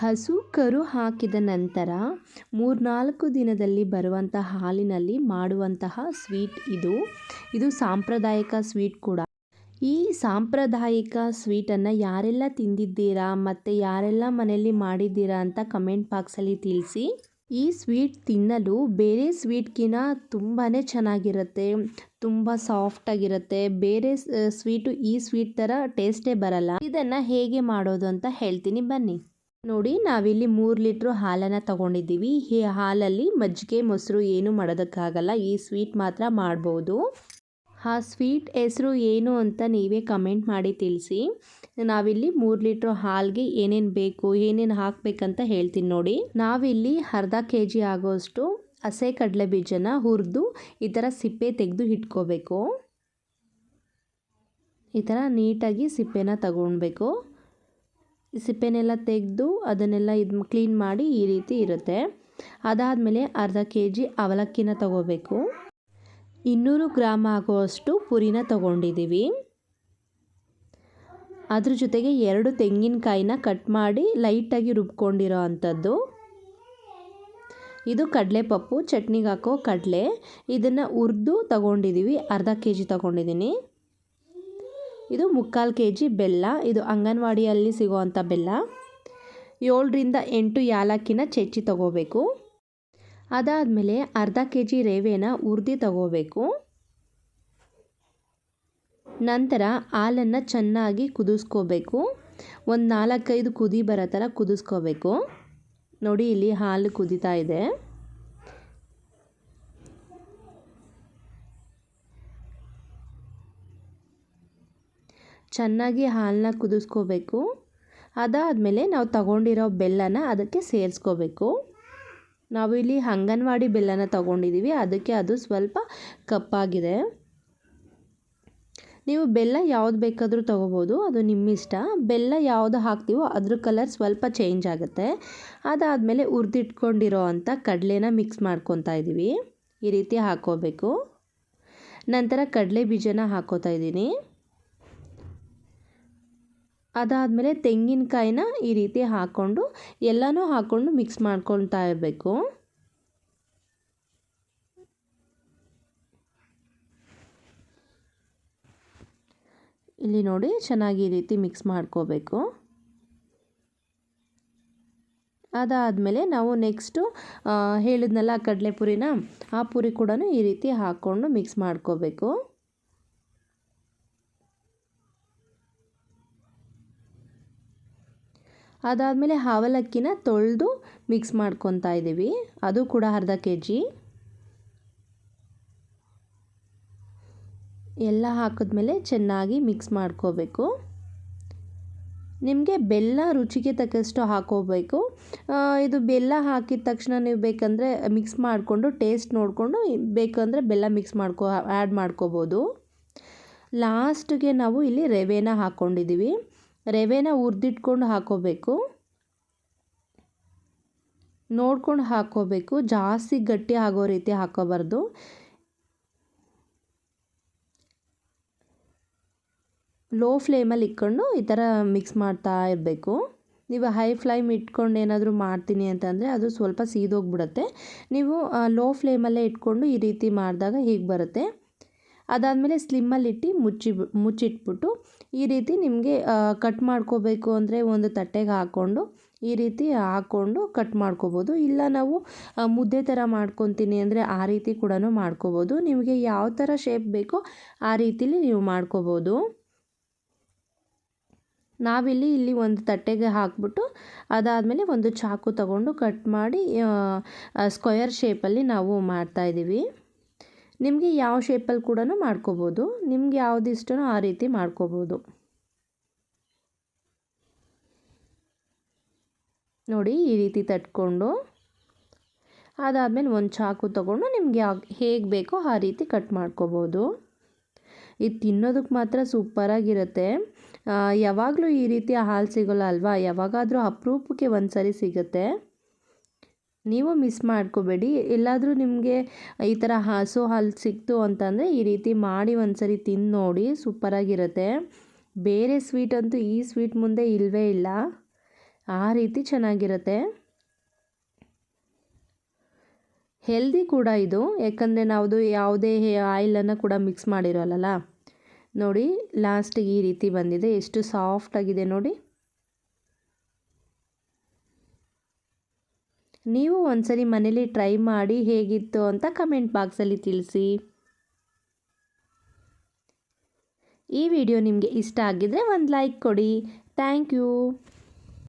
ಹಸು ಕರು ಹಾಕಿದ ನಂತರ 3-4 ದಿನದಲ್ಲಿ ಬರುವಂಥ ಹಾಲಿನಲ್ಲಿ ಮಾಡುವಂತಹ ಸ್ವೀಟ್ ಇದು ಸಾಂಪ್ರದಾಯಿಕ ಸ್ವೀಟ್ ಕೂಡ. ಈ ಸಾಂಪ್ರದಾಯಿಕ ಸ್ವೀಟನ್ನು ಯಾರೆಲ್ಲ ತಿಂದಿದ್ದೀರಾ ಮತ್ತು ಯಾರೆಲ್ಲ ಮನೆಯಲ್ಲಿ ಮಾಡಿದ್ದೀರಾ ಅಂತ ಕಮೆಂಟ್ ಬಾಕ್ಸಲ್ಲಿ ತಿಳಿಸಿ. ಈ ಸ್ವೀಟ್ ತಿನ್ನಲು ಬೇರೆ ಸ್ವೀಟ್ಗಿನ ತುಂಬಾ ಚೆನ್ನಾಗಿರುತ್ತೆ, ತುಂಬ ಸಾಫ್ಟಾಗಿರುತ್ತೆ. ಬೇರೆ ಸ್ವೀಟು ಈ ಸ್ವೀಟ್ ಥರ ಟೇಸ್ಟೇ ಬರಲ್ಲ. ಇದನ್ನು ಹೇಗೆ ಮಾಡೋದು ಅಂತ ಹೇಳ್ತೀನಿ ಬನ್ನಿ. ನೋಡಿ, ನಾವಿಲ್ಲಿ 3 ಲೀಟ್ರ್ ಹಾಲನ್ನು ತಗೊಂಡಿದ್ದೀವಿ. ಈ ಹಾಲಲ್ಲಿ ಮಜ್ಜಿಗೆ ಮೊಸರು ಏನು ಮಾಡೋದಕ್ಕಾಗಲ್ಲ, ಈ ಸ್ವೀಟ್ ಮಾತ್ರ ಮಾಡ್ಬೋದು. ಆ ಸ್ವೀಟ್ ಹೆಸರು ಏನು ಅಂತ ನೀವೇ ಕಮೆಂಟ್ ಮಾಡಿ ತಿಳಿಸಿ. ನಾವಿಲ್ಲಿ 3 ಲೀಟ್ರ್ ಹಾಲಿಗೆ ಏನೇನು ಬೇಕು, ಏನೇನು ಹಾಕಬೇಕಂತ ಹೇಳ್ತೀನಿ ನೋಡಿ. ನಾವಿಲ್ಲಿ ಅರ್ಧ kg ಆಗೋಷ್ಟು ಹಸೆ ಕಡಲೆ ಬೀಜನ ಹುರಿದು ಈ ಥರ ಸಿಪ್ಪೆ ತೆಗೆದು ಇಟ್ಕೋಬೇಕು. ಈ ಥರ ನೀಟಾಗಿ ಸಿಪ್ಪೆನ ತಗೊಳ್ಬೇಕು. ಸಿಪ್ಪೆನೆಲ್ಲ ತೆಗೆದು ಅದನ್ನೆಲ್ಲ ಕ್ಲೀನ್ ಮಾಡಿ ಈ ರೀತಿ ಇರುತ್ತೆ. ಅದಾದಮೇಲೆ ಅರ್ಧ kg ಅವಲಕ್ಕಿನ ತಗೋಬೇಕು. 200 ಗ್ರಾಮ್ ಆಗುವಷ್ಟು ಪುರಿನ ತಗೊಂಡಿದ್ದೀವಿ. ಅದ್ರ ಜೊತೆಗೆ 2 ತೆಂಗಿನಕಾಯಿನ ಕಟ್ ಮಾಡಿ ಲೈಟಾಗಿ ರುಬ್ಕೊಂಡಿರೋ ಅಂಥದ್ದು. ಇದು ಕಡಲೆಪಪ್ಪು, ಚಟ್ನಿಗೆ ಹಾಕೋ ಕಡಲೆ. ಇದನ್ನು ಹುರಿದು ತಗೊಂಡಿದ್ದೀವಿ, ಅರ್ಧ kg ತಗೊಂಡಿದ್ದೀನಿ. ಇದು 3/4 kg ಬೆಲ್ಲ. ಇದು ಅಂಗನವಾಡಿಯಲ್ಲಿ ಸಿಗೋವಂಥ ಬೆಲ್ಲ. 7-8 ಯಾಲಕ್ಕಿನ ಚೆಚ್ಚಿ ತಗೋಬೇಕು. ಅದಾದಮೇಲೆ ಅರ್ಧ kg ರವೆನ ಹುರಿದು ತಗೋಬೇಕು. ನಂತರ ಹಾಲನ್ನು ಚೆನ್ನಾಗಿ ಕುದಿಸ್ಕೋಬೇಕು. ಒಂದು 4-5 ಕುದಿ ಬರೋ ಥರ ಕುದಿಸ್ಕೋಬೇಕು. ನೋಡಿ, ಇಲ್ಲಿ ಹಾಲು ಕುದೀತಾ ಇದೆ. ಚೆನ್ನಾಗಿ ಹಾಲನ್ನ ಕುದಿಸ್ಕೋಬೇಕು. ಅದಾದಮೇಲೆ ನಾವು ತಗೊಂಡಿರೋ ಬೆಲ್ಲನ ಅದಕ್ಕೆ ಸೇರಿಸ್ಕೋಬೇಕು. ನಾವು ಇಲ್ಲಿ ಅಂಗನವಾಡಿ ಬೆಲ್ಲನ ತಗೊಂಡಿದ್ದೀವಿ, ಅದಕ್ಕೆ ಅದು ಸ್ವಲ್ಪ ಕಪ್ಪಾಗಿದೆ. ನೀವು ಬೆಲ್ಲ ಯಾವ್ದು ಬೇಕಾದರೂ ತಗೋಬೋದು, ಅದು ನಿಮ್ಮ ಇಷ್ಟ. ಬೆಲ್ಲ ಯಾವುದು ಹಾಕ್ತೀವೋ ಅದ್ರ ಕಲರ್ ಸ್ವಲ್ಪ ಚೇಂಜ್ ಆಗುತ್ತೆ. ಅದಾದಮೇಲೆ ಹುರಿದಿಟ್ಕೊಂಡಿರೋ ಅಂಥ ಕಡಲೆನ ಮಿಕ್ಸ್ ಮಾಡ್ಕೊತಾ ಇದ್ದೀವಿ. ಈ ರೀತಿ ಹಾಕ್ಕೋಬೇಕು. ನಂತರ ಕಡಲೆ ಬೀಜನ ಹಾಕ್ಕೋತಾ ಇದ್ದೀನಿ. ಅದಾದಮೇಲೆ ತೆಂಗಿನಕಾಯಿನ ಈ ರೀತಿ ಹಾಕ್ಕೊಂಡು ಎಲ್ಲನೂ ಹಾಕ್ಕೊಂಡು ಮಿಕ್ಸ್ ಮಾಡ್ಕೊಳ್ತಾ ಇರಬೇಕು. ಇಲ್ಲಿ ನೋಡಿ, ಚೆನ್ನಾಗಿ ಈ ರೀತಿ ಮಿಕ್ಸ್ ಮಾಡ್ಕೋಬೇಕು. ಅದಾದಮೇಲೆ ನಾವು ನೆಕ್ಸ್ಟು ಹೇಳಿದ್ನಲ್ಲ ಕಡಲೆ ಪುರಿನ, ಆ ಪುರಿ ಕೂಡ ಈ ರೀತಿ ಹಾಕ್ಕೊಂಡು ಮಿಕ್ಸ್ ಮಾಡ್ಕೋಬೇಕು. ಅದಾದಮೇಲೆ ಅವಲಕ್ಕಿನ ತೊಳೆದು ಮಿಕ್ಸ್ ಮಾಡ್ಕೊತಾ ಇದ್ದೀವಿ. ಅದು ಕೂಡ ಅರ್ಧ kg. ಎಲ್ಲ ಹಾಕಿದ್ಮೇಲೆ ಚೆನ್ನಾಗಿ ಮಿಕ್ಸ್ ಮಾಡ್ಕೋಬೇಕು. ನಿಮಗೆ ಬೆಲ್ಲ ರುಚಿಗೆ ತಕ್ಕಷ್ಟು ಹಾಕೋಬೇಕು. ಇದು ಬೆಲ್ಲ ಹಾಕಿದ ತಕ್ಷಣ ನೀವು ಬೇಕಂದರೆ ಮಿಕ್ಸ್ ಮಾಡಿಕೊಂಡು ಟೇಸ್ಟ್ ನೋಡಿಕೊಂಡು ಬೇಕಂದರೆ ಬೆಲ್ಲ ಆ್ಯಡ್ ಮಾಡ್ಕೋಬೋದು. ಲಾಸ್ಟಿಗೆ ನಾವು ಇಲ್ಲಿ ರವೆನ ಹಾಕ್ಕೊಂಡಿದ್ದೀವಿ. ರವೆನ ಹುರಿದಿಟ್ಕೊಂಡು ಹಾಕೋಬೇಕು. ನೋಡ್ಕೊಂಡು ಹಾಕ್ಕೋಬೇಕು, ಜಾಸ್ತಿ ಗಟ್ಟಿ ಆಗೋ ರೀತಿ ಹಾಕೋಬಾರ್ದು. ಲೋ ಫ್ಲೇಮಲ್ಲಿ ಇಟ್ಕೊಂಡು ಈ ಥರ ಮಿಕ್ಸ್ ಮಾಡ್ತಾ ಇರಬೇಕು. ನೀವು ಹೈ ಫ್ಲೇಮ್ ಇಟ್ಕೊಂಡು ಏನಾದರೂ ಮಾಡ್ತೀನಿ ಅಂತಂದರೆ ಅದು ಸ್ವಲ್ಪ ಸೀದೋಗ್ಬಿಡುತ್ತೆ. ನೀವು ಲೋ ಫ್ಲೇಮಲ್ಲೇ ಇಟ್ಕೊಂಡು ಈ ರೀತಿ ಮಾಡಿದಾಗ ಹೀಗೆ ಬರುತ್ತೆ. ಅದಾದಮೇಲೆ ಸ್ಲಿಮ್ಮಲ್ಲಿಟ್ಟು ಮುಚ್ಚಿಟ್ಬಿಟ್ಟು ಈ ರೀತಿ ನಿಮಗೆ ಕಟ್ ಮಾಡ್ಕೋಬೇಕು ಅಂದರೆ ಒಂದು ತಟ್ಟೆಗೆ ಹಾಕ್ಕೊಂಡು ಈ ರೀತಿ ಹಾಕ್ಕೊಂಡು ಕಟ್ ಮಾಡ್ಕೋಬೋದು. ಇಲ್ಲ ನಾವು ಮುದ್ದೆ ಥರ ಮಾಡ್ಕೊತೀನಿ ಅಂದರೆ ಆ ರೀತಿ ಕೂಡ ಮಾಡ್ಕೋಬೋದು. ನಿಮಗೆ ಯಾವ ಥರ ಶೇಪ್ ಬೇಕೋ ಆ ರೀತಿಲಿ ನೀವು ಮಾಡ್ಕೋಬೋದು. ನಾವಿಲ್ಲಿ ಒಂದು ತಟ್ಟೆಗೆ ಹಾಕ್ಬಿಟ್ಟು ಅದಾದಮೇಲೆ ಒಂದು ಚಾಕು ತಗೊಂಡು ಕಟ್ ಮಾಡಿ ಸ್ಕ್ವೇರ್ ಶೇಪಲ್ಲಿ ನಾವು ಮಾಡ್ತಾಯಿದ್ದೀವಿ. ನಿಮಗೆ ಯಾವ ಶೇಪಲ್ಲಿ ಕೂಡ ಮಾಡ್ಕೋಬೋದು. ನಿಮ್ಗೆ ಯಾವ್ದು ಇಷ್ಟನೋ ಆ ರೀತಿ ಮಾಡ್ಕೋಬೋದು. ನೋಡಿ, ಈ ರೀತಿ ತಟ್ಕೊಂಡು ಅದಾದಮೇಲೆ ಒಂದು ಚಾಕು ತಗೊಂಡು ನಿಮಗೆ ಹೇಗೆ ಬೇಕೋ ಆ ರೀತಿ ಕಟ್ ಮಾಡ್ಕೋಬೋದು. ಇದು ತಿನ್ನೋದಕ್ಕೆ ಮಾತ್ರ ಸೂಪರಾಗಿರುತ್ತೆ. ಯಾವಾಗಲೂ ಈ ರೀತಿ ಹಾಲು ಸಿಗೋಲ್ಲ ಅಲ್ವಾ, ಯಾವಾಗಾದರೂ ಅಪರೂಪಕ್ಕೆ ಒಂದು ಸರಿ ಸಿಗುತ್ತೆ. ನೀವು ಮಿಸ್ ಮಾಡ್ಕೋಬೇಡಿ. ಎಲ್ಲಾದರೂ ನಿಮಗೆ ಈ ಥರ ಹಸು ಹಾಲು ಸಿಕ್ತು ಅಂತಂದರೆ ಈ ರೀತಿ ಮಾಡಿ ಒಂದು ಸರಿ ತಿಂದು ನೋಡಿ, ಸೂಪರಾಗಿರುತ್ತೆ. ಬೇರೆ ಸ್ವೀಟ್ ಅಂತೂ ಈ ಸ್ವೀಟ್ ಮುಂದೆ ಇಲ್ಲವೇ ಇಲ್ಲ. ಆ ರೀತಿ ಚೆನ್ನಾಗಿರುತ್ತೆ. ಹೆಲ್ದಿ ಕೂಡ ಇದು, ಯಾಕಂದರೆ ನಾವು ಯಾವುದೇ ಆಯಿಲನ್ನು ಕೂಡ ಮಿಕ್ಸ್ ಮಾಡಿರೋಲ್ಲ. ನೋಡಿ ಲಾಸ್ಟಿಗೆ ಈ ರೀತಿ ಬಂದಿದೆ, ಎಷ್ಟು ಸಾಫ್ಟ್ ಆಗಿದೆ ನೋಡಿ. ನೀವು ಒಂದ್ಸರಿ ಮನೇಲಿ ಟ್ರೈ ಮಾಡಿ ಹೇಗಿತ್ತು ಅಂತ ಕಮೆಂಟ್ ಬಾಕ್ಸಲ್ಲಿ ತಿಳಿಸಿ. ಈ ವಿಡಿಯೋ ನಿಮಗೆ ಇಷ್ಟ ಆಗಿದ್ರೆ ಒಂದು ಲೈಕ್ ಕೊಡಿ. Thank you.